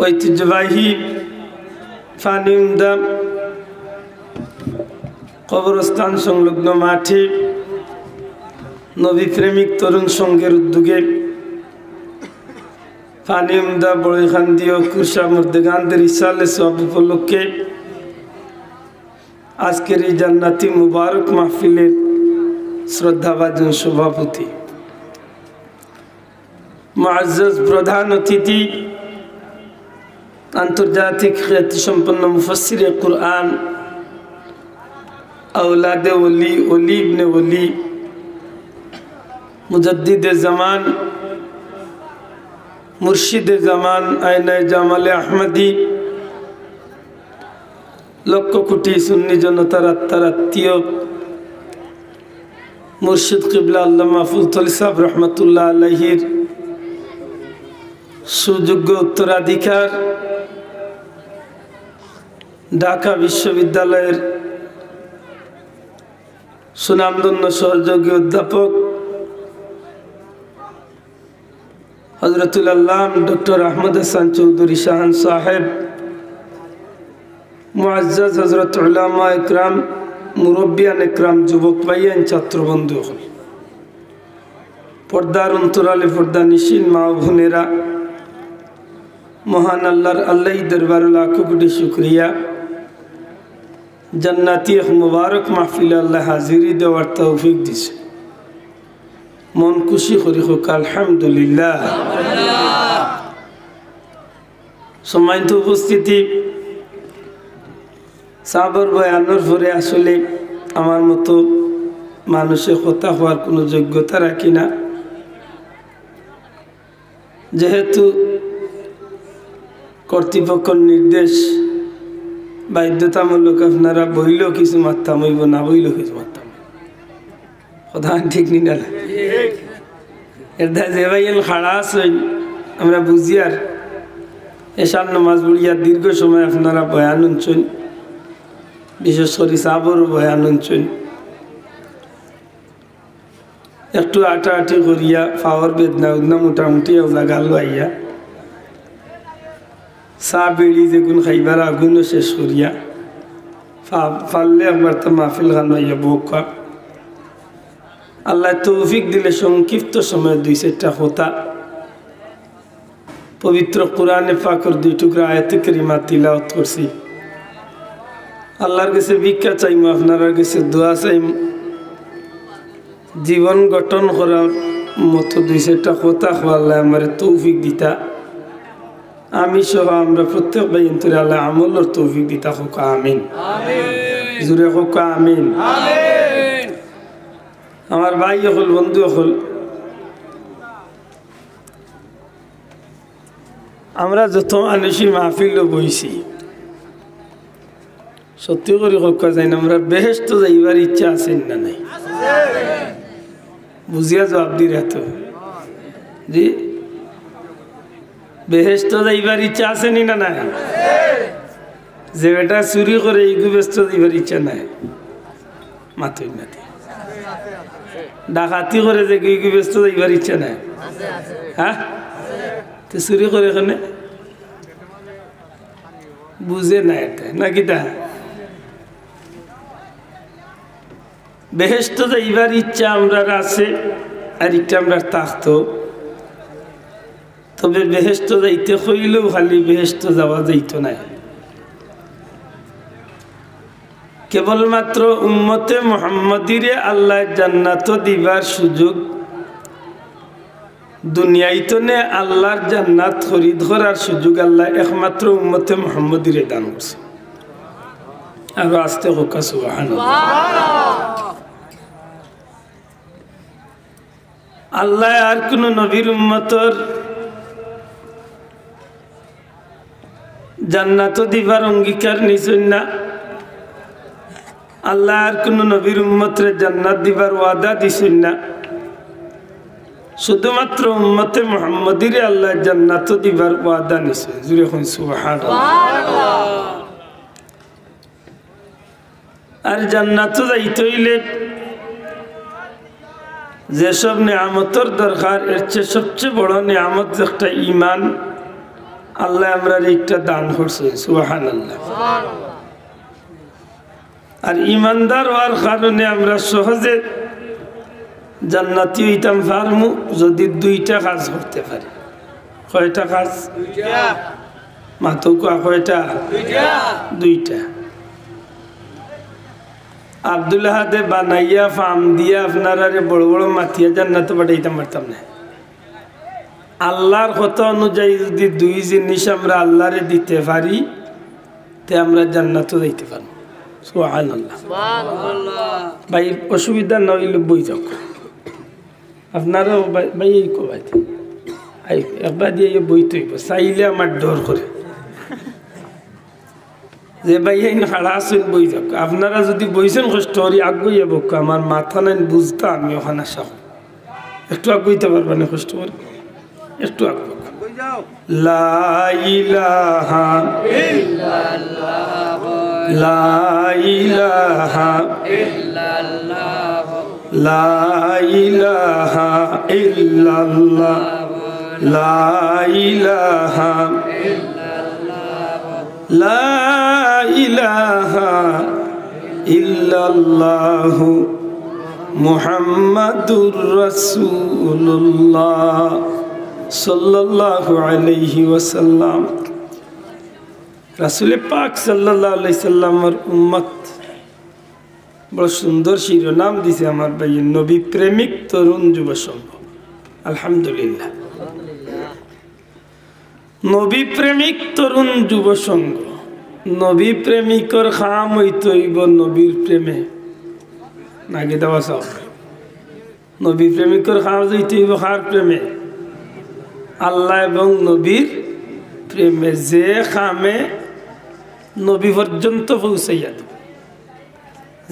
ঐতিহ্যবাহী ফানিউন্দা কবরস্থান সংলগ্ন মাঠে নবী প্রেমিক তরুণ সংঘের উদ্যোগে ফানিউন্দা বড়ইখান্দি ও কুরসা মর্দেগানদের ইসালে সব উপলক্ষে আজকের এই জান্নাতি মুবারক মাহফিলের শ্রদ্ধাভাজন সভাপতি মুআজ্জাজ প্রধান অতিথি আন্তর্জাতিক খ্যাতিসম্পন্ন মুফাসসিরে কুরআন আওলাদে ওলি ওলি ইবনে ওলি মুজাদ্দিদে জামান মুর্শিদে জামান আয়নায়ে জামালে আহমদি লক্ষ কোটি সুন্নি জনতার আত্মার আত্মীয় মুর্শিদ কিবলা আল্লামা ফুলতলি সাহেব রহমতুল্লাহ আলাইহির সুযোগ্য উত্তরাধিকার ঢাকা বিশ্ববিদ্যালয়ের সুনামধন্য সহযোগী অধ্যাপক হযরতুল আল্লাম ডক্টর আহমদ হাসান চৌধুরী শাহান সাহেব, মুআজ্জাজ হযরত উলামা ইকরাম, মুরব্বিয়ান ইকরাম, যুবক ভাইয়ান, ছাত্র বন্ধু, পর্দার অন্তরালে পর্দা নিশিন মা ও বোনেরা, মহান আল্লাহর আল্লাহই দরবারে লাখো কোটি শুকরিয়া। জান্নাতি এক মুবারক মাহফিলে আল্লাহ হাজিরি দেওয়ার তৌফিক দিছে। মন খুশি করি হোক আলহামদুলিল্লাহ। সম্মানিত উপস্থিতি, সাহাবার বয়ানোর পরে আসলে আমার মতো মানুষের কথা হওয়ার কোনো যোগ্যতা রাখি না, যেহেতু কর্তৃপক্ষের নির্দেশ বাধ্যতামূলক আপনারা বইলেও কিছু মারতাম হইব, না বইলেও কিছু মারতাম, কথা ঠিক নি না? এর যে ভাই খাড়া আছেন আমরা বুঝি, আর এসার নামাজ পড়িয়া দীর্ঘ সময় আপনারা বয়ান শুনছেন, বিশেষ করে সাবর বয়ান শুনছেন, একটু আটাআটি করিয়া পাওয়ার বেদনা উদনা মোটামুটি ওলা গাল আইয়া চা বেড়ি যেগুন খাইবার আগুনও শেষ করিয়া পারলে একবার তো মাহফিল খান আইয়া বকা। আল্লাহ তৌফিক দিলে সংক্ষিপ্ত সময় 2-4টা কথা পবিত্র কোরআনে পাকের 2 টুকরা আয়াতে কারিমা তিলাওয়াত করছি। আল্লাহর কাছে ভিক্ষা চাইম, আপনার কাছে দোয়া চাইম, জীবন গঠন করার মতো 2-4টা কথা আল্লাহ আমার তৌফিক দিতা, আমি সহ আমরা প্রত্যেক ভাই অন্তরে আল্লাহ আমলের তৌফিক দিতা হোক আমিন। জুড়ে হোক আমিন। আমার ভাই হল, বন্ধু হল, আমরা যত মানুষই মাহফিল বইছি, সত্যি করে হোক যাই না আমরা বেহেশত যাইবার ইচ্ছা আছেন না নাই? বুঝিয়া জবাব দি এত জি, বেহেশত যাইবার ইচ্ছা আছেনি না নাই? যে বেটা চুরি করে এইগু ব্যস্ত যাইবার ইচ্ছা নাই? মাতই না। ডাকাতি করে যে গিয়ে ব্যস্ত যাইবার ইচ্ছা নাই? হ্যাঁ, তো চুরি করে এখানে বুঝে না এটা নাকি? তা বেহেশত যাইবার ইচ্ছা আমরা আছে, আর ইচ্ছা আমরা থাকতো, তবে বেহেশত যাইতে হইলেও খালি বেহেশত যাওয়া যাইত না। কেবলমাত্র উম্মতে মুহাম্মাদিরে আল্লাহ জান্নাত দিবার সুযোগ দুনিয়াইতে নে আল্লাহর জান্নাত খরিদ করার সুযোগ আল্লাহ একমাত্র উম্মতে মুহাম্মাদিরে দান করছে। আর আস্তে হোক সুবহানাল্লাহ। আল্লাহ আর কোন নবীর উম্মতর জান্নাত দিবার অঙ্গীকার নিছেন না, আল্লাহ আর কোন নবীর উম্মতরে জান্নাত দিবার ওয়াদা দিছেন না, শুধুমাত্র উম্মতে মুহাম্মাদিরে আল্লাহ জান্নাত দিবার ওয়াদা নিছেন। জুড়ে হন সুবহানাল্লাহ। আর জান্নাত যাইতে হইলে যেসব নিয়ামতের দরকার, এর চেয়ে সবচেয়ে বড় নিয়ামত একটা ঈমান, আল্লাহ আমরা একটা দান করছে সুবহানাল্লাহ। আর ইমানদার হওয়ার কারণে আমরা সহজে জান্নাতি হইতাম পারমু যদি দুইটা কাজ করতে পারি। কয়টা কাজ? মাতো কয়টা? দুইটা। আব্দুল্লাহ দে বানাইয়া ফার্ম দিয়া আপনারা বড় বড় মাতিয়া জান্নাতে পাঠাইতাম পারতাম না। আল্লাহর কথা অনুযায়ী যদি দুই জিনিস আমরা আল্লাহরে দিতে পারি তে আমরা জান্নাতে যাইতে পারবো। সুবহানাল্লাহ। ভাই অসুবিধা নইলে বই যাও আপনারাও ভাই এই কবাই একবার দিয়ে বই তৈব চাইলে আমার ডর করে যে ভাই এই খাড়া আসেন বই যাক। আপনারা যদি বইছেন কষ্ট করি আগুইয়া বক আমার মাথা নাই বুঝতা আমি ওখানে আসা একটু আগুইতে পারবা না কষ্ট করে একটু আগ লা ইলাহা ইল্লাল্লাহ লা ইলাহা ইল্লাল্লাহ লা ইলাহা ইল্লাল্লাহ লা ইলাহা ইল্লাল্লাহ লা ইলাহা ইল্লাল্লাহ মুহাম্মাদুর রাসূলুল্লাহ সাল্লাল্লাহু আলাইহি ওয়াসাল্লাম। রাসূল পাক সাল্লাল্লাহু আলাইহি সাল্লামের উম্মত বড় সুন্দর শিরোনাম দিছে আমার ভাই নবী প্রেমিক তরুণ যুব সংঘ। আলহামদুলিল্লাহ। নবী প্রেমিক তরুণ যুব সংঘ। নবী প্রেমিকর খাম হইতইব নবীর প্রেমে নাকি দেওয়া সব। নবী প্রেমিকর খাম হইতইব কার প্রেমে? আল্লাহ এবং নবীর প্রেমে। যে খামে নবী পর্যন্ত পৌঁছাইয়া দেব,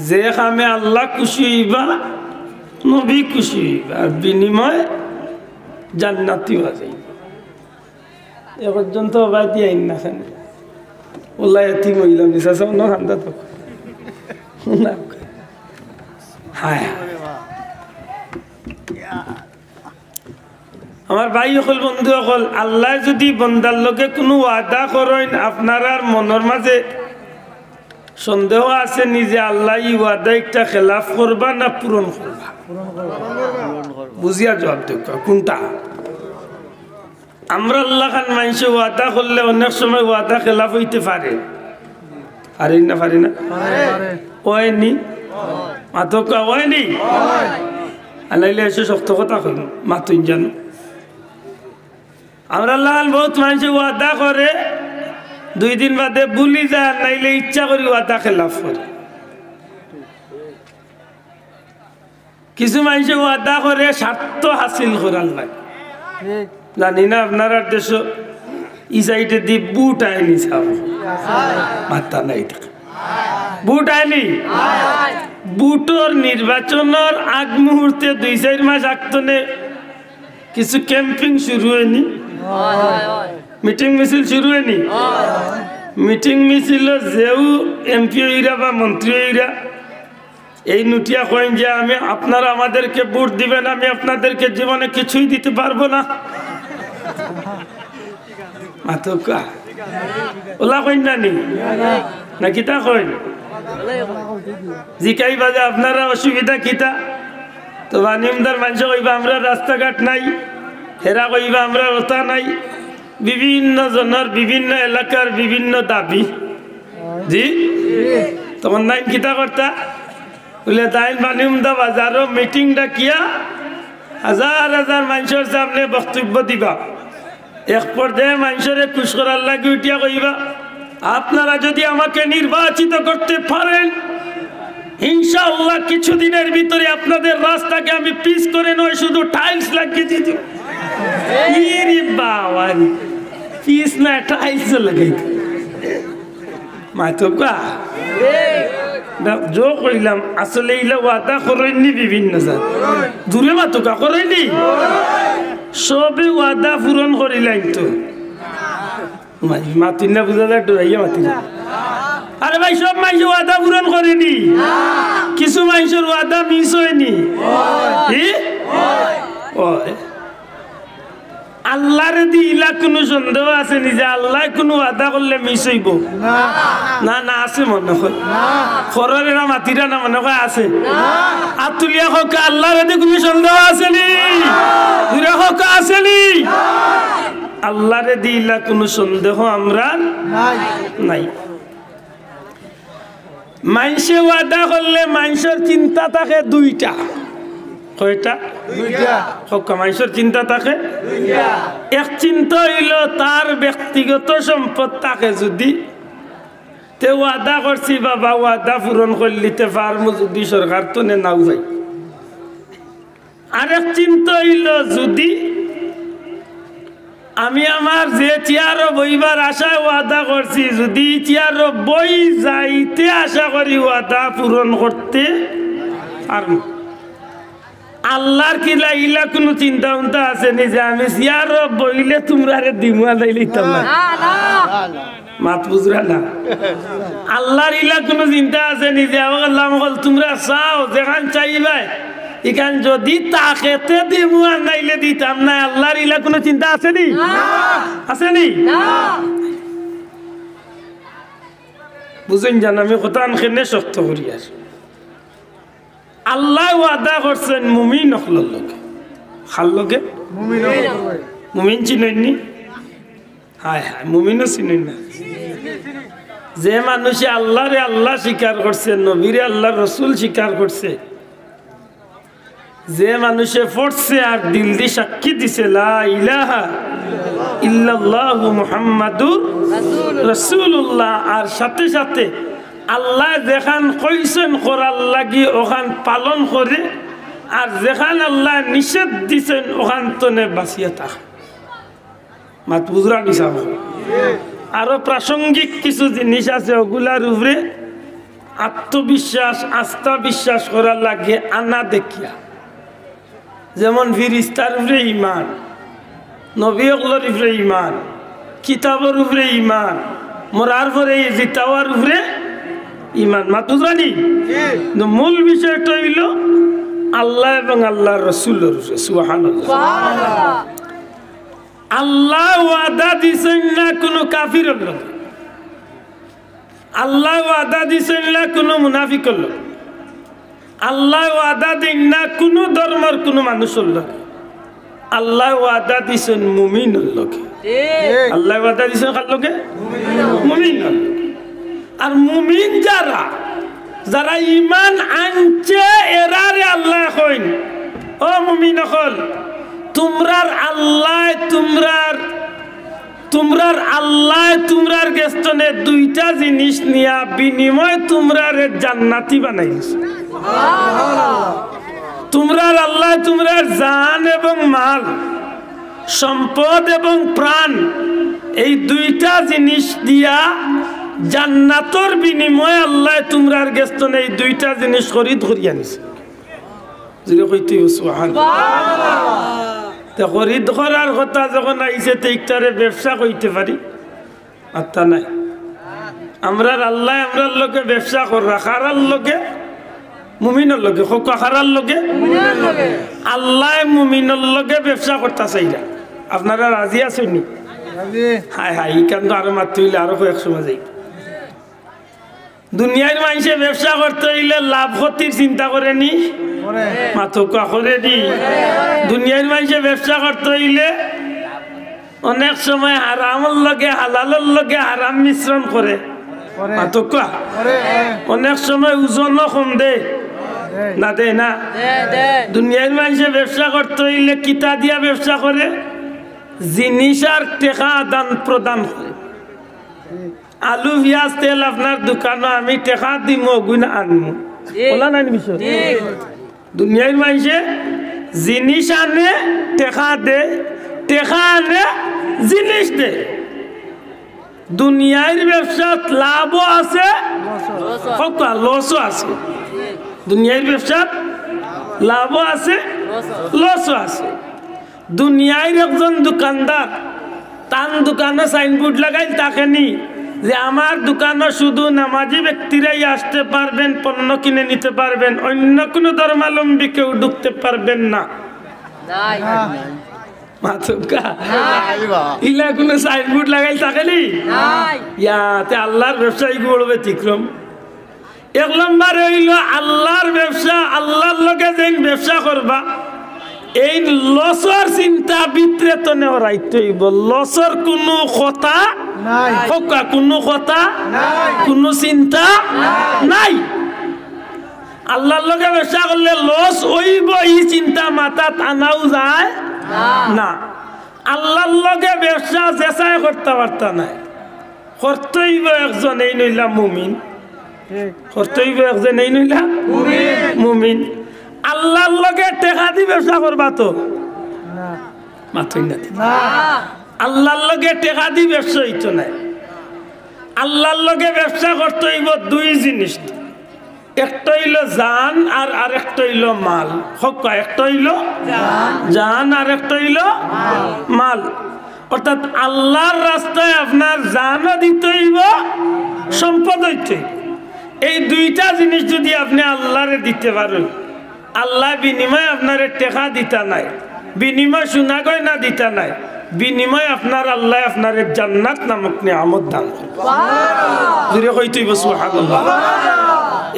যে খামে আল্লাহ খুশি হইবা নবী খুশি হইবা আর বিনিময় জান্নাতি হওয়া যাইব। এ পর্যন্ত বাদ দিয়ে আইন না খান ওল্লা এতি মহিলাম নিশা সব না খান্দা তো হ্যাঁ। আমার ভাই সকল বন্ধু সকল আল্লাহ যদি বন্দার লোকে কোনো ওয়াদা করেন আপনার মনের মাঝে সন্দেহ আছে নিজে আল্লাহ ই ওয়াদা একটা খেলাফ করবা না পূরণ করবা? বুঝিয়া জবাব দেখ কোনটা? আমরা আল্লাহ খান মানুষে ওয়াদা করলে অনেক সময় ওয়াদা খেলাফ হইতে পারে। পারি না? পারি না? হয়নি মাতকা হয়নি আলাইলে এসে শক্ত কথা কইন মাতুন জানো। আমরা আল্লাহ বহুত মানুষে ওয়াদা করে 2 দিন বাদে ভুলি যায় নাইলে ইচ্ছা করি ওয়াদা খেলাফ করে। কিছু মানুষে ওয়াদা করে স্বার্থ হাসিল করার লাগে। জানি না আপনারা দেশ ই সাইডে দি বুট আইনি সাব মাথা নাই বুট আইনি বুটর নির্বাচনের আগ মুহূর্তে 2-4 মাস আগতনে কিছু ক্যাম্পিং শুরু হয়নি, মিটিং মিছিল শুরু হয়নি। মিটিং মিছিল যেও এমপি হইরা বা মন্ত্রী হইরা এই নুটিয়া কইন যে আমি আপনারা আমাদেরকে ভোট দিবেন, আমি আপনাদেরকে জীবনে কিছুই দিতে পারবো না। মাতকা ওলা কইন নানি না কিতা কইন জিকাই বাজে আপনারা অসুবিধা কিতা? তো বানিমদার মানুষ কইবা আমরা রাস্তাঘাট নাই, হেরা কইবা আমরা রতা নাই। বিভিন্ন জনের বিভিন্ন এলাকার বিভিন্ন দাবি। জি তখন নাই কিতা করতা বলে তাই বানিমদা বাজারও মিটিং ডাকিয়া 1000 মানুষের সামনে বক্তব্য দিবা। এক পর্যায়ে মানুষের খুশ করার লাগে উঠিয়া কইবা আপনারা যদি আমাকে নির্বাচিত করতে পারেন ইনশাআল্লাহ কিছুদিনের ভিতরে আপনাদের রাস্তাকে আমি পিচ করে নয় শুধু টাইলস লাগিয়ে দিতে। পিচ না টাইলস লাগাই মাতকা জো কইলাম আসলে ইলা ওয়াদা করেননি বিভিন্ন জাত দূরে মাতকা করেনি সবে ওয়াদা পূরণ করিলাম তো মাতিন না বুঝা যায় ডরাইয়া মাতিন। আরে ভাই সব মানুষ ওয়াদা পূরণ করেনি, কিছু মানুষের ওয়াদা মিস হয়নি। আল্লাহরে দিলা কোনো সন্দেহ আছে নি যে আল্লাহ কোনো ওয়াদা করলে মিস হইব? না না আছে মনে হয় খররে না মাতিরা না মনে হয় আছে। আতুলিয়া হোক আল্লাহরে দি কোনো সন্দেহ আছে নি? দুরা হোক আছে নি? আল্লাহরে দিলা কোনো সন্দেহ আমরা নাই। মানুষে ওয়াদা করলে মানুষের চিন্তা থাকে দুইটা। কয়টা? দুইটা। মানুষের চিন্তা থাকে এক চিন্তা হইল তার ব্যক্তিগত সম্পদ থাকে যদি তে ওয়াদা করছি বাবা ওয়াদা পূরণ করলিতে পারমু যদি সরকার তো নাও ভাই। আরেক চিন্তা হইল যদি আমি আমার যে চেয়ারও বইবার আশায় ওয়াদা করছি যদি চেয়ারও বই যাইতে আশা করি ওয়াদা পূরণ করতে পারবো। আল্লাহর কিলা ইলা কোনো চিন্তা উন্তা আছে নি যে আমি চেয়ারও বইলে তোমরা দিমুয়া লাইলিতাম না? মাত বুঝরা না। আল্লাহর ইলা কোনো চিন্তা আছে নি যে আল্লাহ মহল তোমরা চাও যেখান চাইবাই এখান যদি তাকেতে দিমু আর নাইলে দিতাম না। আল্লাহর ইলা কোনো চিন্তা আছে নি? আছে নি? বুঝেন জান আমি কথা আনখেনে শক্ত করি আর আল্লাহ ওয়াদা করছেন মুমিন হকলর লোকে। খাল লোকে মুমিন চিনেননি? হায় হায় মুমিনও চিনেন না। যে মানুষে আল্লাহরে আল্লাহ স্বীকার করছে নবীরে আল্লাহ রসুল স্বীকার করছে যে মানুষে পড়ছে আর দিল দি সাক্ষী দিছে লা ইলাহা ইল্লাল্লাহু মুহাম্মাদুর রাসূলুল্লাহ আর সাথে সাথে আল্লাহ যেখান কইছেন করার লাগি ওখান পালন করে আর যেখান আল্লাহ নিষেধ দিছেন ওখান তনে বাঁচিয়ে থাকে। মাত বুঝরা নিসাব আরো প্রাসঙ্গিক কিছু জিনিস আছে ওগুলার উপরে আত্মবিশ্বাস আস্থা বিশ্বাস করার লাগে আনা দেখিয়া। যেমন ফিরিস্তার উপরে ইমান, নবী অগলর উপরে ইমান, কিতাবের উপরে ইমান, মরার পরে জিতাওয়ার উপরে ইমান। মাতুজ রানি মূল বিষয়টা হইল আল্লাহ এবং আল্লাহর রাসূলের উপরে। সুবহানাল্লাহ। আল্লাহ ওয়াদা দিছেন না কোনো কাফিরের লোক, আল্লাহ ওয়াদা দিছেন না কোনো মুনাফিকের লোক, আল্লাহ ওয়াদা দিন না কোনো ধর্মের কোনো মানুষের লোক, আল্লাহ ওয়াদা দিছেন মুমিনের লোকে। আল্লাহ ওয়াদা দিছেন কার লোকে? মুমিনের। আর মুমিন যারা যারা ইমান আনছে এরারে আল্লাহ কইন ও মুমিন হল তোমরার আল্লাহ তোমরার আল্লাহ তোমরার গেস্তনে দুইটা জিনিস নিয়া বিনিময় তোমরার জান্নাতি বানাইছে। তোমরার আল্লাহ তোমরার জান এবং মাল সম্পদ এবং প্রাণ এই দুইটা জিনিস দিয়া জান্নাতর বিনিময় আল্লাহ তোমরার গেস্তনে এই দুইটা জিনিস খরিদ করিয়া নিছে। খরিদ করার কথা যখন আইছে তেইটারে ব্যবসা করতে পারি আর তা নাই। আমরা আল্লাহ আমরার লোকে ব্যবসা করা খারার লোকে মুমিনের লোকে খারার লোকে আল্লাহ মুমিনের লোকে ব্যবসা করতে চাইরা। আপনারা রাজি আছেন নি? হায় হায় ইকান তো আরো মারতে হইলে আরো কয়েক সময় যাই। দুনিয়ার মানুষে ব্যবসা করতে হইলে লাভ ক্ষতির চিন্তা করেনি? মাথকা করেনি। দুনিয়ার মানুষে ব্যবসা করতে হইলে অনেক সময় হারামের লগে হালালের লগে হারাম মিশ্রণ করে। মাথকা অনেক সময় ওজনও কম দেয় না দেয় না? দুনিয়ার মানুষে ব্যবসা করতে হইলে কিতা দিয়া ব্যবসা করে? জিনিস আর টেকা আদান প্রদান করে। আলু পিঁয়াজ তেল আপনার দোকানে আমি টেকা দিম গুণ আনবো বলা নাই বিষয়। দুনিয়ার মানুষে জিনিস আনে টেকা দে, টেকা আনে জিনিস দে। দুনিয়ার ব্যবসাত লাভও আছে লসও আছে। দুনিয়ার ব্যবসাত লাভও আছে লসও আছে। দুনিয়ার একজন দোকানদার তার দোকানে সাইনবোর্ড লাগাই তাকে নি যে আমার দোকানে শুধু নামাজি ব্যক্তিরাই আসতে পারবেন, পণ্য কিনে নিতে পারবেন, অন্য কোনো ধর্মাবলম্বী কেউ ঢুকতে পারবেন না। মাতকা ইলা কোনো সাইনবোর্ড লাগাই থাকে নি ইয়াতে আল্লাহর ব্যবসায়ী গুলো ব্যতিক্রম। 1 নম্বর হইল আল্লাহর ব্যবসা, আল্লাহর লগে যেন ব্যবসা করবা এই লসর চিন্তা ভিতরে তো নেওয়া রাইতে হইব। লসর কোনো কথা নাই, কোনো কথা নাই, কোনো চিন্তা নাই। আল্লাহর লগে ব্যবসা করলে লস হইব এই চিন্তা মাথাত আনাও যায় না। আল্লাহর লগে ব্যবসা যেসাই করতে পারতা নাই, করতে হইব একজন এই নইলা মুমিন, করতে হইব একজন এই নইলা মুমিন। আল্লাহর লগে টেকা দি ব্যবসা করবা তো মাথুই না, আল্লাহর লগে টেকা দি ব্যবসা হইতো না। আল্লাহর লগে ব্যবসা করতে হইব 2 জিনিস, একটা হইল জান আর আরেকটা হইল মাল। একটা হইল জান আর একটা হইল মাল। অর্থাৎ আল্লাহর রাস্তায় আপনার জানও দিতে হইব, সম্পদ হইতে। এই 2টা জিনিস যদি আপনি আল্লাহরে দিতে পারেন, আল্লাহ বিনিময় আপনার টেকা দিতা নাই, বিনিময় সোনা গয়না দিতা নাই, বিনিময় আপনার আল্লাহ আপনার জান্নাত নামক নিয়ামত দান করবে। যদি কইতেইব সুবহানাল্লাহ।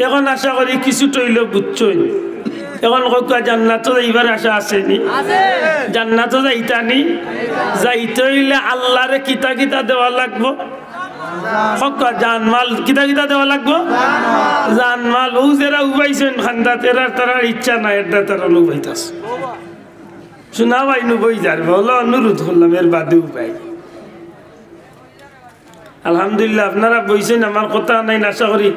এখন আশা করি কিছু তৈল বুঝছই। এখন কয়েকটা জান্নাতও যাইবার আশা আসেনি, জান্নাতও যাইতানি। যাইতে হইলে আল্লাহরে কিতা কিতা দেওয়া লাগবো, জানমাল কিতা কিতা দেওয়া লাগবো, জানমাল। ও যারা উবাইছেন খান্দা তেরা তারার ইচ্ছা নাই, এটা তারা উবাইতাস শোনা ভাই নুবই যার বলো অনুরোধ করলাম, এর বাদে উপায়। আলহামদুলিল্লাহ আপনারা বইছেন, আমার কথা নাই আশা করি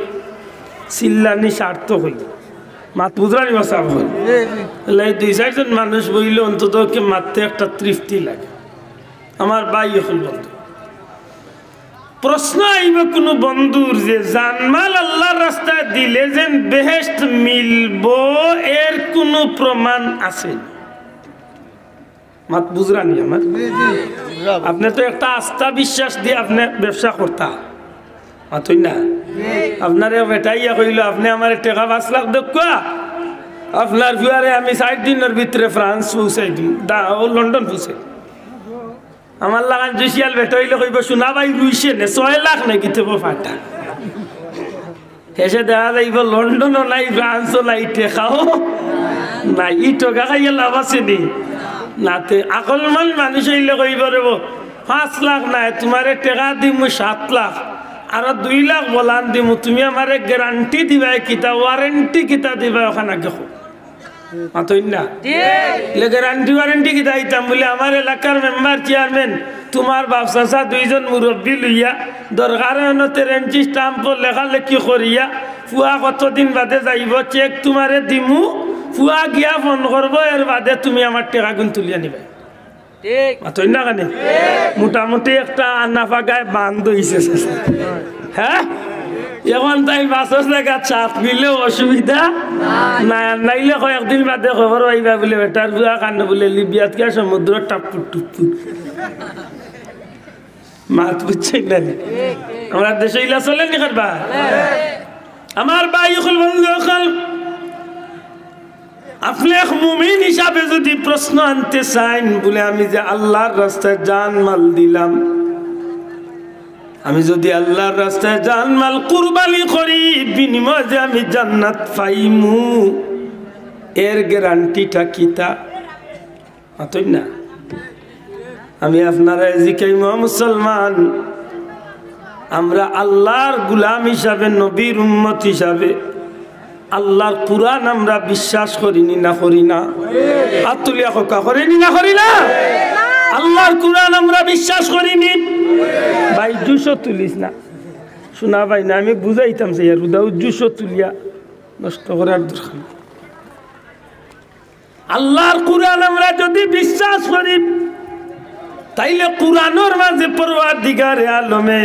চিল্লানি স্বার্থ হই মাত বুঝরানি বাসা হল। 2-4 জন মানুষ বইলে অন্তত মারতে একটা তৃপ্তি লাগে। আমার ভাই হল বন্ধু, প্রশ্ন আইব কোন বন্ধুর যে জানমাল আল্লাহর রাস্তায় দিলে যেন বেহেশত মিলব, এর কোন প্রমাণ আছে? মাত বুঝরানি আমার। আপনি তো একটা আস্থা বিশ্বাস দিয়ে আপনি ব্যবসা করতা মাতই না। আপনার বেটাইয়া কইল আপনি আমার টাকা 5 লাখ দেখা, আপনার ফিয়ারে আমি 60 দিনের ভিতরে ফ্রান্স পৌঁছাই দিই, লন্ডন পৌঁছাই। আমার লাগান জুসিয়াল বেটাইলে কইব শোনা ভাই রুইছে নে 6 লাখ নাকি দেবো ফাটা। এসে দেখা যাইব লন্ডনও নাই, ফ্রান্সও নাই, টেকাও নাই। ই টকা খাইয়া লাভ আছে নি নাতে। আকলমান মানুষ হইলে কইব রে 5 লাখ নাই, তোমারে টেকা দিমু 7 লাখ আর 2 লাখ বলান দিমু, তুমি আমারে গ্যারান্টি দিবা কিতা, ওয়ারেন্টি কিতা দিবা ওখানে দেখো মাতই না। গ্যারান্টি ওয়ারেন্টি কিতা দিতাম বলে আমার এলাকার মেম্বার চেয়ারম্যান তোমার বাপসা 2 জন মুরব্বী লইয়া দরকার 3 স্টাম্প লেখালেখি করিয়া ফুয়া কতদিন বাদে যাইব, চেক তোমারে দিমু, ফুয়া গিয়া ফোন করবো, এর বাদে তুমি আমার টাকা গুণ তুলিয়া নিবা। মাতই না কানে মোটামুটি একটা আন্নাফা গায়ে বান্ধ হইছে। হ্যাঁ এখন তাই বাসর জায়গা চাপ নিলে অসুবিধা নাই, নাইলে কয়েকদিন বাদে খবর আইবা বলে বেটার বুয়া কান্ড বলে লিবিয়াত গিয়া সমুদ্র টাপুর টুপুর মাত বুঝছেন না। আমরা দেশে ইলা চলে নি করবা। আমার ভাই হল বন্ধু হল, আপনি এক মুমিন হিসাবে যদি প্রশ্ন আনতে চান বলে আমি যে আল্লাহর রাস্তায় জান মাল দিলাম, আমি যদি আল্লাহর রাস্তায় জান মাল কুরবানি করি, বিনিময়ে যে আমি জান্নাত পাইমু, এর গ্যারান্টিটা কিতা? মাতই না। আমি আপনারা জিকাইম মুসলমান, আমরা আল্লাহর গুলাম হিসাবে, নবীর উম্মত হিসাবে আল্লাহর কুরআন আমরা বিশ্বাস করিনি না করি না? আতুলিয়া কোকা করিনি না করি না? আল্লাহর কুরআন আমরা বিশ্বাস করিনি ভাই। 200 তুলিস না শোনা ভাই না, আমি বুঝাইতাম সে আর উদাও 200 তুলিয়া নষ্ট করার দরকার। আল্লাহর কুরআন আমরা যদি বিশ্বাস করি, তাইলে কুরআনের মাঝে পরওয়ারদিগারে আলমে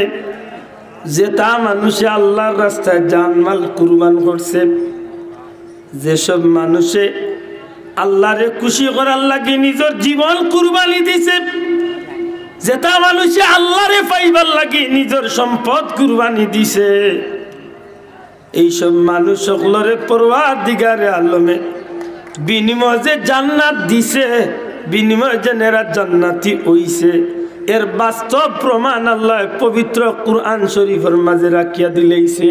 যেটা মানুষে আল্লাহর রাস্তায় জানমাল কুরবান করছে, যেসব মানুষে আল্লাহরে খুশি করার লাগে নিজের জীবন কুরবানি দিছে, যেটা মানুষে আল্লাহরে পাইবার লাগে নিজের সম্পদ কুরবানি দিছে, এইসব মানুষ সকলরে পরওয়ারদিগারে আলমে বিনিময়ে যে জান্নাত দিছে, বিনিময় জেনেরা জান্নাতি হইছে এর বাস্তব প্রমাণ আল্লাহ পবিত্র কুরআন শরীফের মাঝে রাখিয়া দিলেইছে।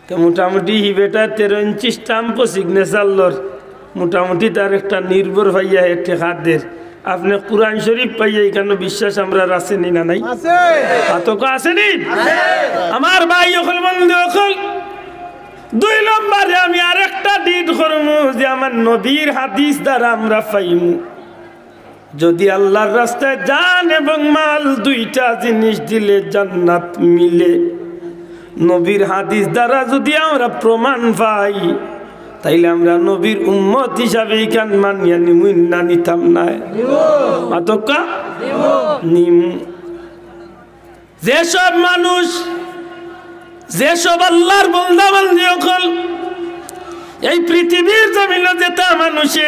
তো মোটামুটি হিবেটা 13 ইঞ্চি স্টাম্প সিগনেচার লর মোটামুটি তার একটা নির্ভর ভাইয়া একটা হাতের আপনি কুরআন শরীফ পাইয়া এখানে বিশ্বাস আমরা আসেনি না নাই আতক আসেনি আমার ভাই ওখান বন্ধু ওখান 2 নম্বরে আমি আরেকটা ডিট করবো যে আমার নবীর হাদিস দ্বারা আমরা পাইমু যদি আল্লাহর রাস্তায় জান এবং মাল দুইটা জিনিস দিলে জান্নাত মিলে নবীর হাদিস দ্বারা যদি আমরা প্রমাণ পাই তাইলে আমরা নবীর উম্মত হিসাবে এখান মানিয়া নিমুন না নিতাম না মাতকা নিম যেসব মানুষ যেসব আল্লাহর বান্দা বান্দি হল এই পৃথিবীর জমিনে যেটা মানুষে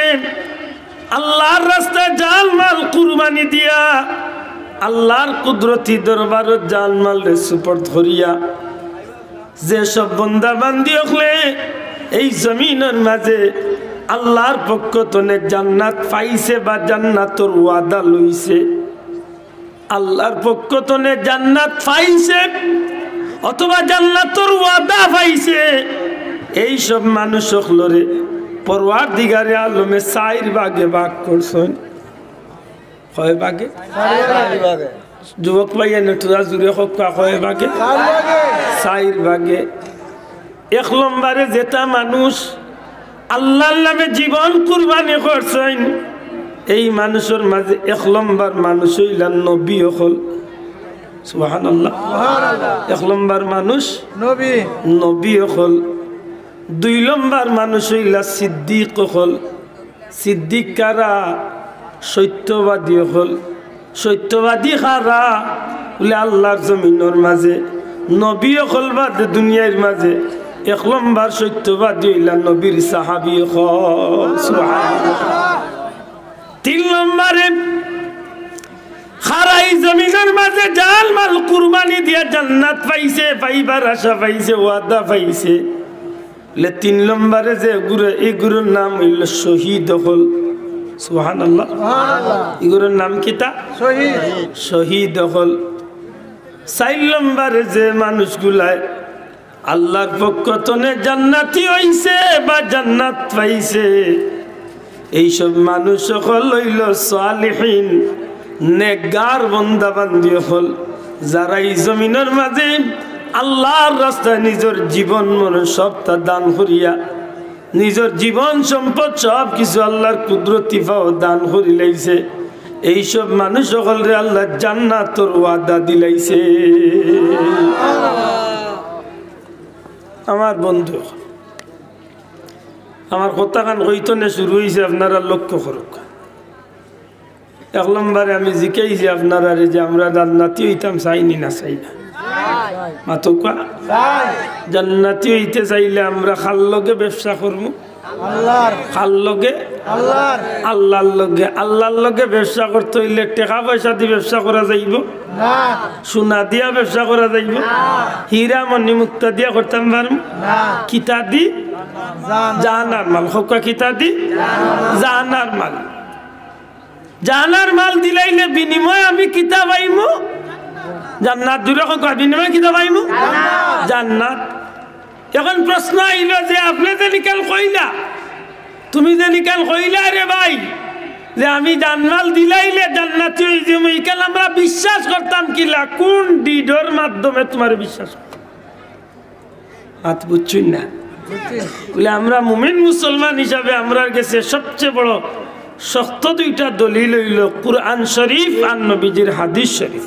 আল্লাহর রাস্তায় জান মাল কুরবানি দিয়া আল্লাহর কুদরতি দরবারত জান মাল রে সুপর্দ করিয়া যেসব বান্দা বান্দি হলে এই জমিনের মাঝে আল্লাহর পক্ষ থেকে জান্নাত পাইছে বা জান্নাতের ওয়াদা লইছে আল্লাহর পক্ষ থেকে জান্নাত পাইছে অথবা জান্নাতের ওয়াদা পাইছে এই সব মানুষ হলরে পরওয়ারদিগারে আলমে 4 ভাগে ভাগ করছেন কয় ভাগে যুবক ভাইয়া নেটুরা জুড়ে হোক কয় ভাগে 4 ভাগে 1 নম্বরে যেটা মানুষ আল্লাহর নামে জীবন কুরবানি করছেন এই মানুষের মাঝে 1 নম্বর মানুষ হইলেন নবী হল সুবহানাল্লাহ 1 নম্বর মানুষ নবী হল 2 নম্বর মানুষ হইলা সিদ্দিক হল সিদ্দিক কারা সত্যবাদী হল সত্যবাদী কারা বলে আল্লাহর জমিনের মাঝে নবী হল বাদ দুনিয়ার মাঝে 1 নম্বর সত্যবাদী হইলা নবীর সাহাবী হল সুবহানাল্লাহ 3 নম্বরে খারাই জমিনের মাঝে জাল মাল কুরবানি দিয়া জান্নাত পাইছে পাইবার আশা পাইছে ওয়াদা পাইছে 3 নম্বরে যে গুরু এই গুরুর নাম হইল শহীদ হল সুবহানাল্লাহ এই গুরুর নাম কিতা শহীদ হল 4 নম্বরে যে মানুষগুলায় আল্লাহর পক্ষ থেকে জান্নাতি হইছে বা জান্নাত পাইছে এই সব মানুষ হল হইল সালিহিন নেককার বান্দা বান্দি হল যারা এই জমিনের মাঝে আল্লাহর রাস্তায় নিজের জীবন মন সবটা দান করিয়া নিজের জীবন সম্পদ সব কিছু আল্লাহর কুদরতি পাও দান করি লাইছে এই সব মানুষ সকলরে আল্লাহ জান্নাতের ওয়াদা দিলাইছে আমার বন্ধু আমার কথা কান কইতনে শুরু হয়েছে আপনারা লক্ষ্য করুক 1 নম্বরে আমি জিজ্ঞাসি আপনারা যে আমরা জান্নাতি হইতাম চাইনি না চাই না মাতকা জান্নাতি হইতে চাইলে আমরা খাল লগে ব্যবসা করবো আল্লাহর লগে ব্যবসা করতে হইলে টাকা পয়সা দিয়ে ব্যবসা করা যাইব সোনা দিয়া ব্যবসা করা যাইব হীরা মণি মুক্তা দিয়া করতাম পারম কিতা দি জানার মাল হকা কিতা দি জানার মাল দিলাইলে বিনিময় আমি কিতা পাইমু জান্নাত দূরে হকা বিনিময় কিতা পাইমু জান্নাত এখন প্রশ্ন আইল যে আপনি যে নিকাল কইলা তুমি যে নিকাল কইলা রে ভাই যে আমি জান্নাত দিলাইলে জান্নাতি হই যে ইকাল আমরা বিশ্বাস করতাম কিলা কোন ডিডর মাধ্যমে তোমার বিশ্বাস হাত বুঝছুই না বলে আমরা মুমিন মুসলমান হিসাবে আমরার কাছে সবচেয়ে বড় শক্ত 2টা দলিল হইল কুরআন শরীফ আর নবীজির হাদিস শরীফ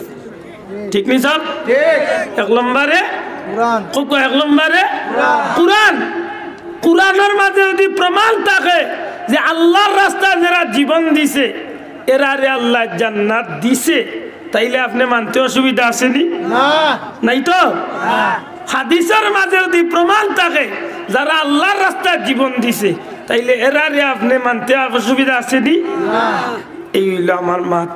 ঠিক নি স্যার ঠিক 1 নম্বরে কুরআন 1 নম্বরে কুরআন কুরআনের মাঝে যদি প্রমাণ থাকে যে আল্লাহর রাস্তায় যারা জীবন দিছে এরারে আল্লাহ জান্নাত দিছে তাইলে আপনি মানতে অসুবিধা আসেনি না নাই তো হাদিসের মাঝে যদি প্রমাণ থাকে যারা আল্লাহর রাস্তায় জীবন দিছে তাইলে এরারে আপনি মানতে অসুবিধা আসেনি না এই হইল আমার মাত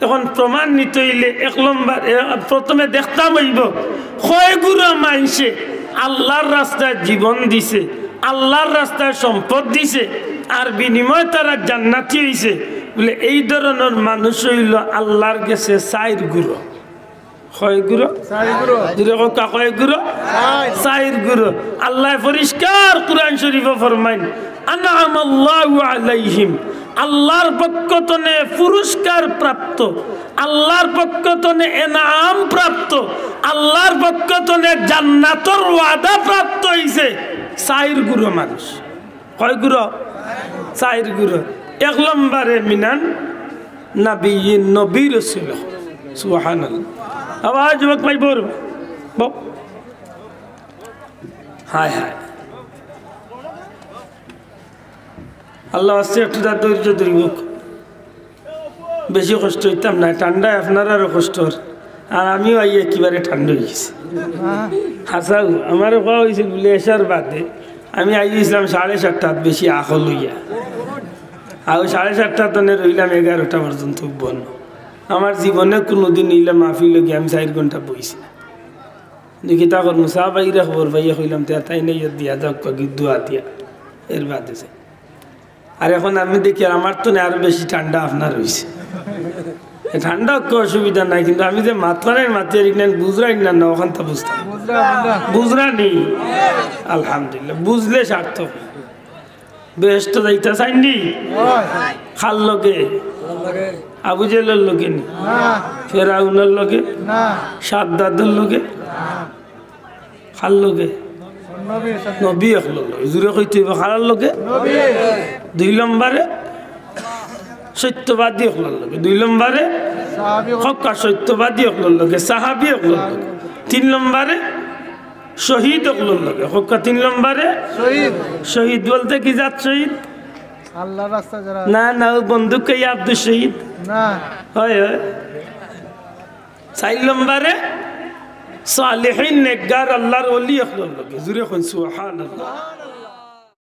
এখন প্রমাণ নিতে হইলে 1 নম্বর প্রথমে দেখতাম হইব কয়গুলো মানুষে আল্লাহর রাস্তায় জীবন দিছে আল্লাহর রাস্তায় সম্পদ দিছে আর বিনিময় তারা জান্নাতি হইছে বলে এই ধরনের মানুষ হইল আল্লাহর কাছে চাইর গুরু কয় গুরু কয় গুরু চাইর গুরু আল্লাহ পরিষ্কার কুরআন শরীফে ফরমাইন আনআমাল্লাহু আলাইহিম আল্লাহর পক্ষ থেকে পুরস্কার প্রাপ্ত আল্লাহর পক্ষ থেকে ইনাম প্রাপ্ত আল্লাহর পক্ষ থেকে জান্নাতের ওয়াদা প্রাপ্ত হইছে চাইর গুরু মানুষ কয় গুরু চাইর গুরু এক নম্বরে মিনান নবিয়্যিন নবী রাসূল সুবহানাল্লাহ আওয়াজ ওয়াক ভাই বল হায় হায় আল্লাহ আসছে একটু তার ধৈর্য ধরিব বেশি কষ্ট হইতাম না ঠান্ডায় আপনার আরও কষ্ট আর আমিও আই একেবারে ঠান্ডা হয়ে গেছি হাসাও আমারও খাওয়া হয়েছে বলে এসার বাদে আমি আই গেছিলাম 7:30 বেশি আখল হইয়া আর 7:30 তনে রইলাম 11টা পর্যন্ত বন আমার জীবনে কোনোদিন ইলে মাহফিল গিয়ে আমি 4 ঘন্টা বইছি দেখি তা কর মুসা ভাইরা খবর ভাইয়া কইলাম তাই নেই দিয়া যাও দোয়া দিয়া এর বাদে আর এখন আমি দেখি আমার তো আরো বেশি ঠান্ডা আপনার হয়েছে ঠান্ডা অসুবিধা নাই কিন্তু আমি যে মাতলানের মাতিয়ার বুঝরাই না ওখান তো বুঝতাম বুঝরা নেই আলহামদুলিল্লাহ বুঝলে সার্থক বেশ তো যাইতে চাইনি খাল লোকে আবু জেলের লোকে ফেরাউনের লোকে সাদ্দাদের লোকে খাল লোকে নবী এখন জুড়ে কইতে খালার লোকে 2 নম্বরে সত্যবাদী এখন লোকে 2 নম্বরে হক্কা সত্যবাদী এখন লোকে সাহাবি এখন লোকে 3 নম্বরে শহীদ এখন লোকে হক্কা 3 নম্বরে শহীদ বলতে কি জাত শহীদ আল্লাহর রাস্তা যারা না না বন্দুক কে আব্দুল শহীদ না হয় হয় 4 নম্বরে সালেহিন নেকগার আল্লাহর ওলি এখন লোকে জুড়ে কোন সুবহানাল্লাহ